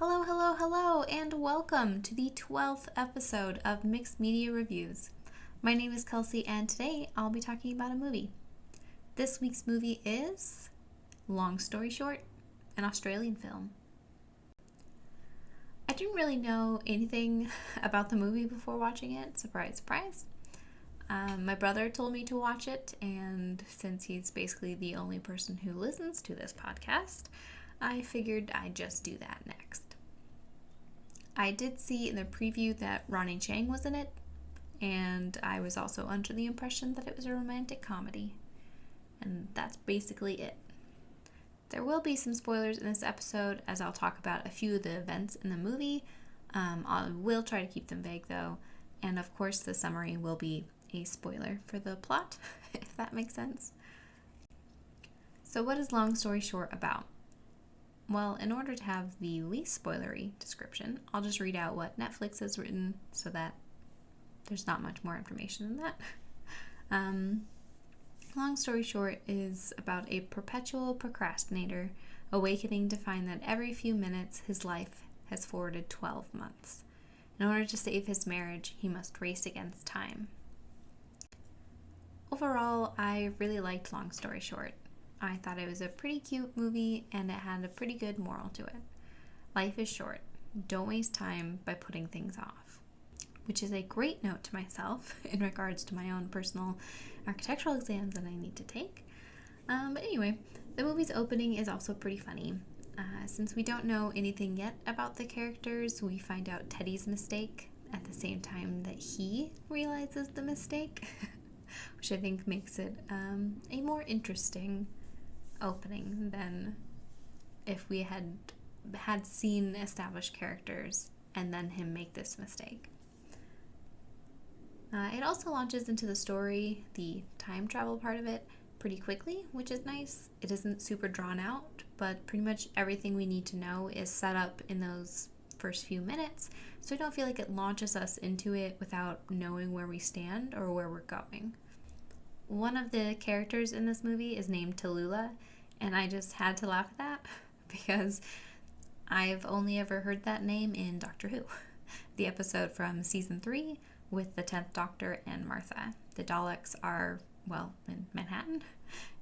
Hello, hello, hello, and welcome to the 12th episode of Mixed Media Reviews. My name is Kelsey, and today I'll be talking about a movie. This week's movie is Long Story Short, an Australian film. I didn't really know anything about the movie before watching it. Surprise, surprise. My brother told me to watch it, and since he's basically the only person who listens to this podcast, I figured I'd just do that next. I did see in the preview that Ronny Chieng was in it, and I was also under the impression that it was a romantic comedy. And that's basically it. There will be some spoilers in this episode, as I'll talk about a few of the events in the movie. I will try to keep them vague, though, and of course the summary will be a spoiler for the plot, if that makes sense. So what is Long Story Short about? Well, in order to have the least spoilery description, I'll just read out what Netflix has written so that there's not much more information than that. Long story short is about a perpetual procrastinator awakening to find that every few minutes his life has forwarded 12 months. In order to save his marriage, he must race against time. Overall, I really liked Long Story Short. I thought it was a pretty cute movie, and it had a pretty good moral to it. Life is short. Don't waste time by putting things off. Which is a great note to myself in regards to my own personal architectural exams that I need to take. But anyway, the movie's opening is also pretty funny. Since we don't know anything yet about the characters, we find out Teddy's mistake at the same time that he realizes the mistake, which I think makes it a more interesting opening than if we had seen established characters and then him make this mistake. It also launches into the story, the time travel part of it, pretty quickly, which is nice. It isn't super drawn out, but pretty much everything we need to know is set up in those first few minutes, so I don't feel like it launches us into it without knowing where we stand or where we're going. One of the characters in this movie is named Tallulah, and I just had to laugh at that because I've only ever heard that name in Doctor Who, the episode from season 3 with the 10th Doctor and Martha. The Daleks are, well, in Manhattan,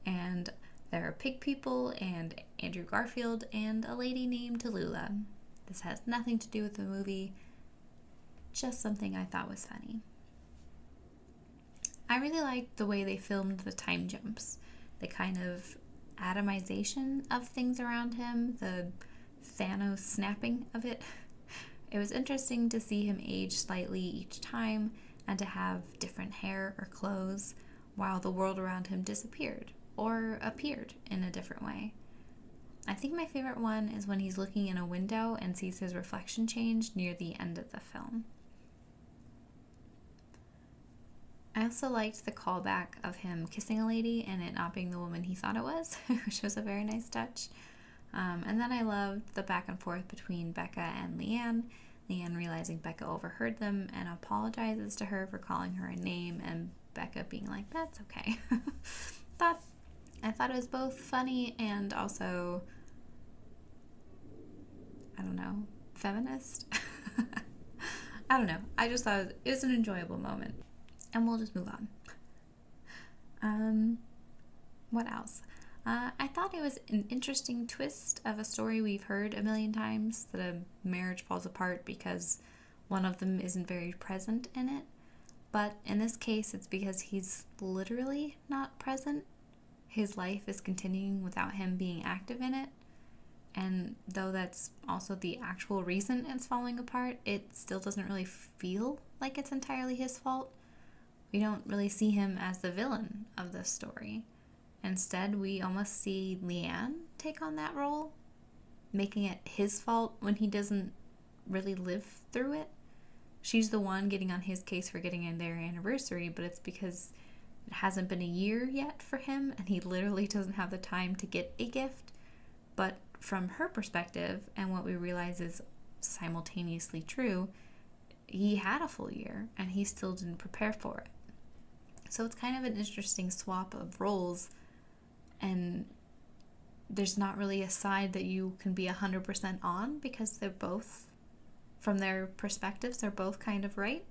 and there are pig people and Andrew Garfield and a lady named Tallulah. This has nothing to do with the movie, just something I thought was funny. I really liked the way they filmed the time jumps, the kind of atomization of things around him, the Thanos snapping of it. It was interesting to see him age slightly each time and to have different hair or clothes while the world around him disappeared or appeared in a different way. I think my favorite one is when he's looking in a window and sees his reflection change near the end of the film. I also liked the callback of him kissing a lady and it not being the woman he thought it was, which was a very nice touch. And then I loved the back and forth between Becca and Leanne. Leanne realizing Becca overheard them and apologizes to her for calling her a name, and Becca being like, that's okay. I thought it was both funny and also, I don't know, feminist? I don't know. I just thought it was an enjoyable moment. And we'll just move on. What else? I thought it was an interesting twist of a story we've heard a million times, that a marriage falls apart because one of them isn't very present in it. But in this case, it's because he's literally not present. His life is continuing without him being active in it. And though that's also the actual reason it's falling apart, it still doesn't really feel like it's entirely his fault. We don't really see him as the villain of this story. Instead, we almost see Leanne take on that role, making it his fault when he doesn't really live through it. She's the one getting on his case for getting in their anniversary, but it's because it hasn't been a year yet for him, and he literally doesn't have the time to get a gift. But from her perspective, and what we realize is simultaneously true, he had a full year, and he still didn't prepare for it. So it's kind of an interesting swap of roles, and there's not really a side that you can be 100% on, because they're both, from their perspectives, they're both kind of right.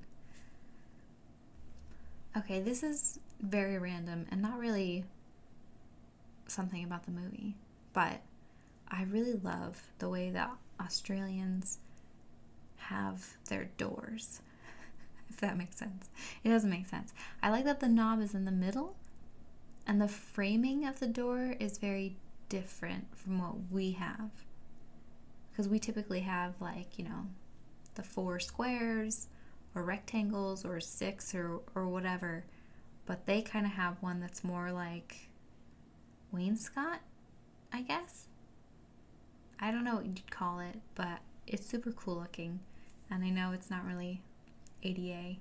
Okay, this is very random and not really something about the movie, but I really love the way that Australians have their doors, if that makes sense. It doesn't make sense. I like that the knob is in the middle, and the framing of the door is very different from what we have. Because we typically have, like, you know, the 4 squares or rectangles or 6 or whatever, but they kind of have one that's more like wainscot, I guess. I don't know what you'd call it, but it's super cool looking, and I know it's not really ADA.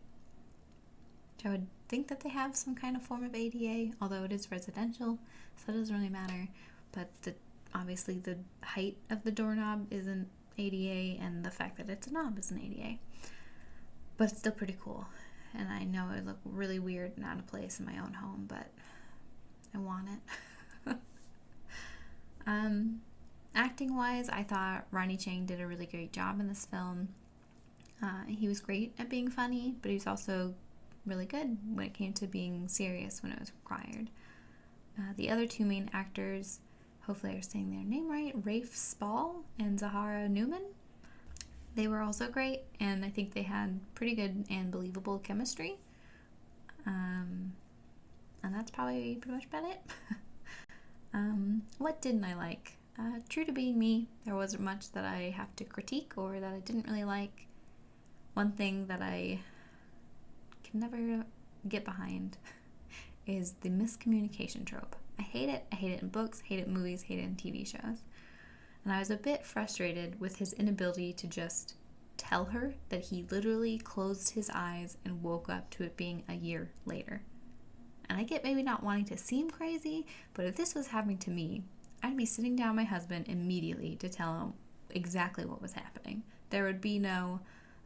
I would think that they have some kind of form of ADA, although it is residential, so it doesn't really matter. But obviously the height of the doorknob isn't ADA, and the fact that it's a knob isn't ADA. But it's still pretty cool, and I know it would look really weird and out of place in my own home, but I want it. Acting wise, I thought Ronny Chieng did a really great job in this film. He was great at being funny, but he was also really good when it came to being serious when it was required. The other 2 main actors, hopefully I'm saying their name right, Rafe Spall and Zahara Newman, they were also great, and I think they had pretty good and believable chemistry. And that's probably pretty much about it. What didn't I like? True to being me, there wasn't much that I have to critique or that I didn't really like. One thing that I can never get behind is the miscommunication trope. I hate it. I hate it in books, hate it in movies, hate it in TV shows. And I was a bit frustrated with his inability to just tell her that he literally closed his eyes and woke up to it being a year later. And I get maybe not wanting to seem crazy, but if this was happening to me, I'd be sitting down my husband immediately to tell him exactly what was happening. There would be no,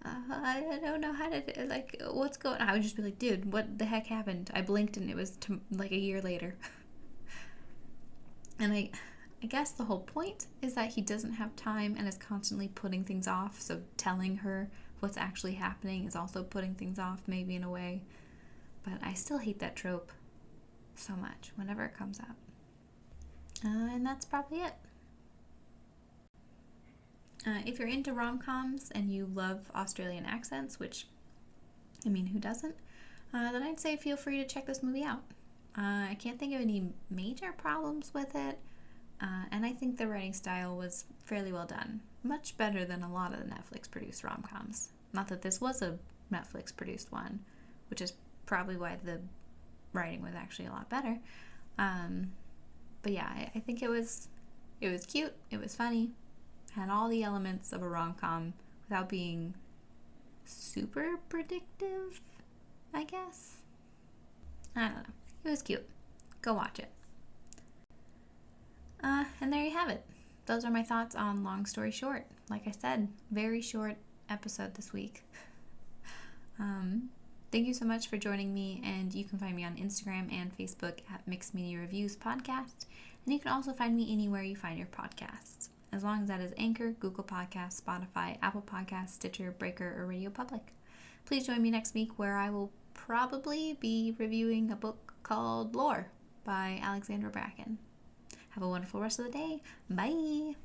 I don't know how to, like, what's going on? I would just be like, dude, what the heck happened? I blinked and it was like a year later. And I guess the whole point is that he doesn't have time and is constantly putting things off, so telling her what's actually happening is also putting things off, maybe in a way. But I still hate that trope so much whenever it comes up. And that's probably it. If you're into rom-coms and you love Australian accents, which, I mean, who doesn't? Then I'd say feel free to check this movie out. I can't think of any major problems with it, and I think the writing style was fairly well done. Much better than a lot of the Netflix-produced rom-coms. Not that this was a Netflix-produced one, which is probably why the writing was actually a lot better. But yeah, I think it was cute, it was funny, had all the elements of a rom-com without being super predictive, I guess. I don't know. It was cute. Go watch it. And there you have it. Those are my thoughts on Long Story Short. Like I said, very short episode this week. Thank you so much for joining me, and you can find me on Instagram and Facebook at Mixed Media Reviews Podcast, and you can also find me anywhere you find your podcasts, as long as that is Anchor, Google Podcasts, Spotify, Apple Podcasts, Stitcher, Breaker, or Radio Public. Please join me next week, where I will probably be reviewing a book called Lore by Alexandra Bracken. Have a wonderful rest of the day. Bye!